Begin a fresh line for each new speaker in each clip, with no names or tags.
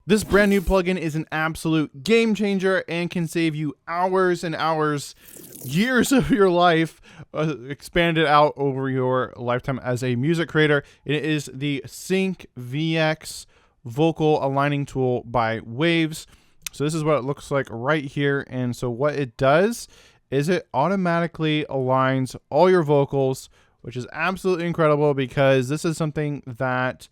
This brand new plugin is an absolute game changer and can save you hours and hours, years of your life, expanded out over your lifetime as a music creator. It is the Sync VX vocal aligning tool by Waves. So this is what it looks like right here. And so what it does is it automatically aligns all your vocals, which is absolutely incredible because this is something that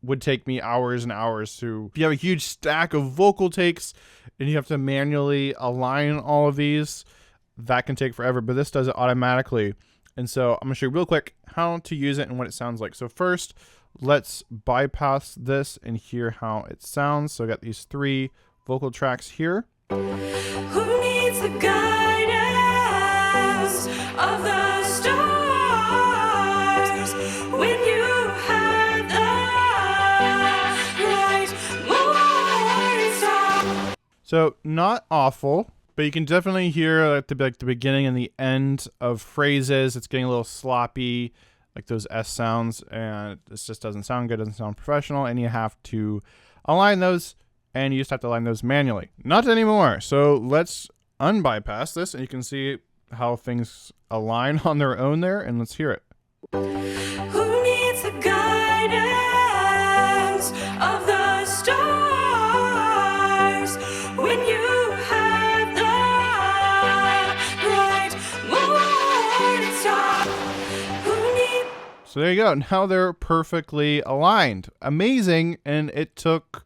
would take me hours and hours to. If you have a huge stack of vocal takes and you have to manually align all of these, that can take forever, but this does it automatically. And so I'm gonna show you real quick how to use it and what it sounds like. So first, let's bypass this and hear how it sounds. So I got these 3 vocal tracks here.
Who needs the guidance of the stars when you have the right morning star?
So not awful, but you can definitely hear at the beginning and the end of phrases, it's getting a little sloppy, like those S sounds, and this just doesn't sound good, doesn't sound professional, and you have to align those, and you just have to align those manually. Not anymore. So let's unbypass this, and you can see how things align on their own there, and let's hear it.
Who needs the guidance of the stars when you have the right morning star? Who needs...
So there you go. Now they're perfectly aligned. Amazing. And it took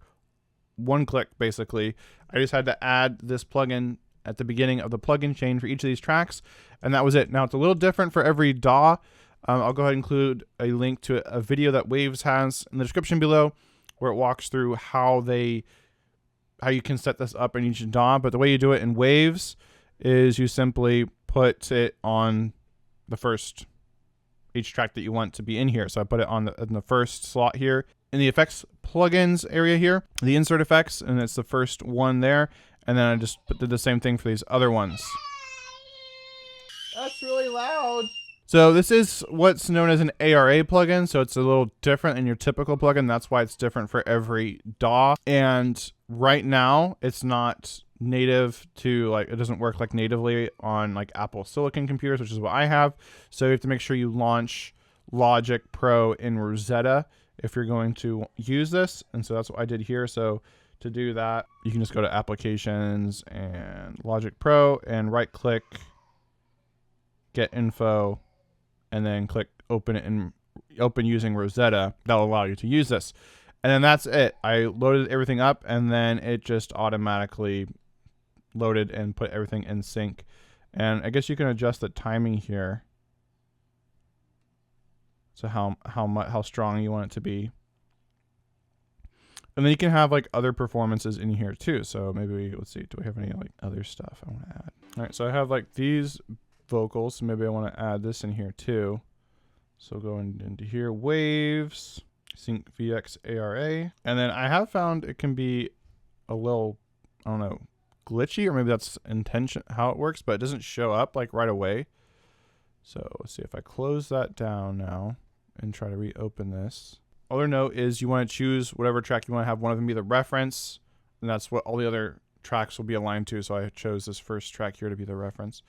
1 click, basically. I just had to add this plugin at the beginning of the plugin chain for each of these tracks, and that was it. Now it's a little different for every DAW. I'll go ahead and include a link to a video that Waves has in the description below, where it walks through how you can set this up in each DAW. But the way you do it in Waves is you simply put it on the first each track that you want to be in here. So I put it on in the first slot here in the effects plugins area here, the insert effects, and it's the first one there. And then I just did the same thing for these other ones. That's really loud. So this is what's known as an ARA plugin. So it's a little different than your typical plugin. That's why it's different for every DAW. And right now it's not native to, like, it doesn't work like natively on like Apple Silicon computers, which is what I have. So you have to make sure you launch Logic Pro in Rosetta if you're going to use this. And so that's what I did here. So to do that, you can just go to Applications and Logic Pro and right click, Get Info, and then click Open it in Open using Rosetta. That'll allow you to use this. And then that's it. I loaded everything up, and then it just automatically loaded and put everything in sync. And I guess you can adjust the timing here. So how strong you want it to be. And then you can have like other performances in here too. So maybe, let's see, do we have any like other stuff I want to add? All right, so I have like these vocals. So maybe I want to add this in here too. So go into here, Waves, Sync VX ARA. And then I have found it can be a little, I don't know, glitchy, or maybe that's intention how it works, but it doesn't show up like right away. So let's see if I close that down now and try to reopen this. Other note is you want to choose whatever track you want to have one of them be the reference, and that's what all the other tracks will be aligned to. So I chose this first track here to be the reference.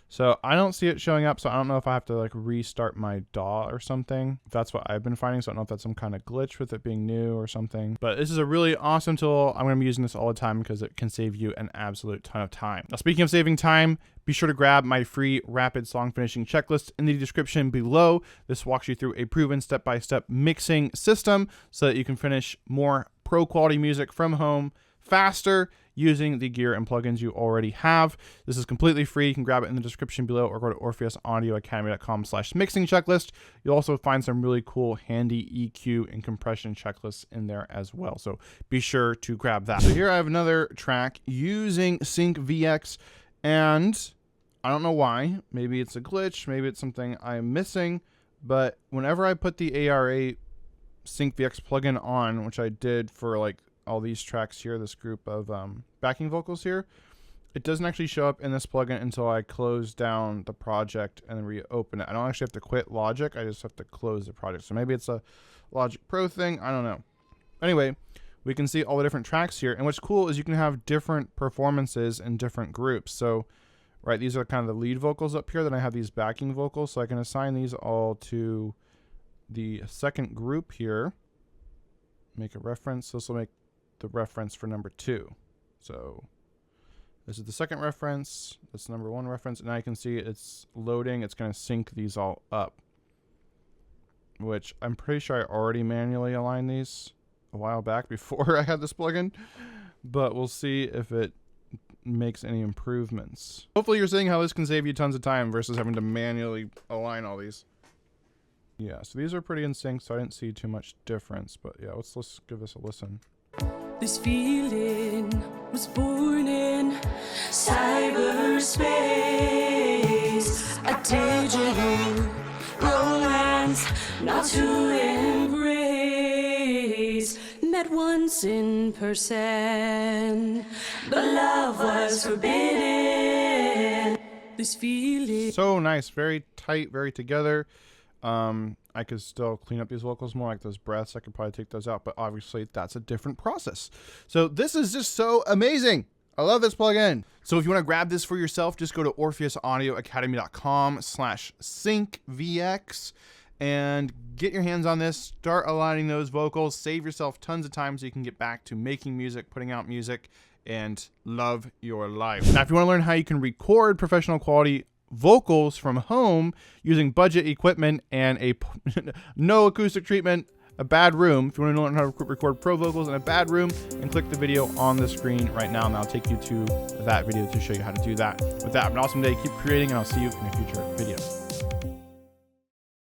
So I don't see it showing up, so I don't know if I have to like restart my DAW or something. That's what I've been finding, so I don't know if that's some kind of glitch with it being new or something. But this is a really awesome tool. I'm going to be using this all the time because it can save you an absolute ton of time. Now, speaking of saving time, be sure to grab my free rapid song finishing checklist in the description below. This walks you through a proven step-by-step mixing system so that you can finish more pro quality music from home faster using the gear and plugins you already have. This is completely free. You can grab it in the description below or go to orpheusaudioacademy.com/mixing checklist. You'll also find some really cool handy EQ and compression checklists in there as well. So be sure to grab that. So here I have another track using Sync VX, and I don't know why. Maybe it's a glitch. Maybe it's something I'm missing. But whenever I put the ARA Sync VX plugin on, which I did for like all these tracks here, this group of backing vocals here, it doesn't actually show up in this plugin until I close down the project and then reopen it. I don't actually have to quit Logic. I just have to close the project. So maybe it's a Logic Pro thing. I don't know. Anyway, we can see all the different tracks here. And what's cool is you can have different performances in different groups. So, right, these are kind of the lead vocals up here. Then I have these backing vocals. So I can assign these all to the second group here. Make a reference. This will make the reference for number 2. So this is the second reference. That's number 1 reference. And now you can see it's loading. It's going to sync these all up, which I'm pretty sure I already manually aligned these a while back before I had this plugin, but we'll see if it makes any improvements. Hopefully you're seeing how this can save you tons of time versus having to manually align all these. Yeah, so these are pretty in sync, so I didn't see too much difference, but yeah, let's give this a listen.
This feeling was born in cyberspace, a digital romance not to embrace. Met once in person, but love was forbidden. This feeling.
So nice, very tight, very together. I could still clean up these vocals more, like those breaths. I could probably take those out, but obviously that's a different process. So this is just so amazing. I love this plugin. So if you want to grab this for yourself, just go to orpheusaudioacademy.com/syncvx and get your hands on this. Start aligning those vocals. Save yourself tons of time so you can get back to making music, putting out music, and love your life. Now, if you want to learn how you can record professional quality vocals from home using budget equipment and a no acoustic treatment, a bad room, if you want to learn how to record pro vocals in a bad room, and click the video on the screen right now, and I'll take you to that video to show you how to do that. With that, have an awesome day, keep creating, and I'll see you in a future video.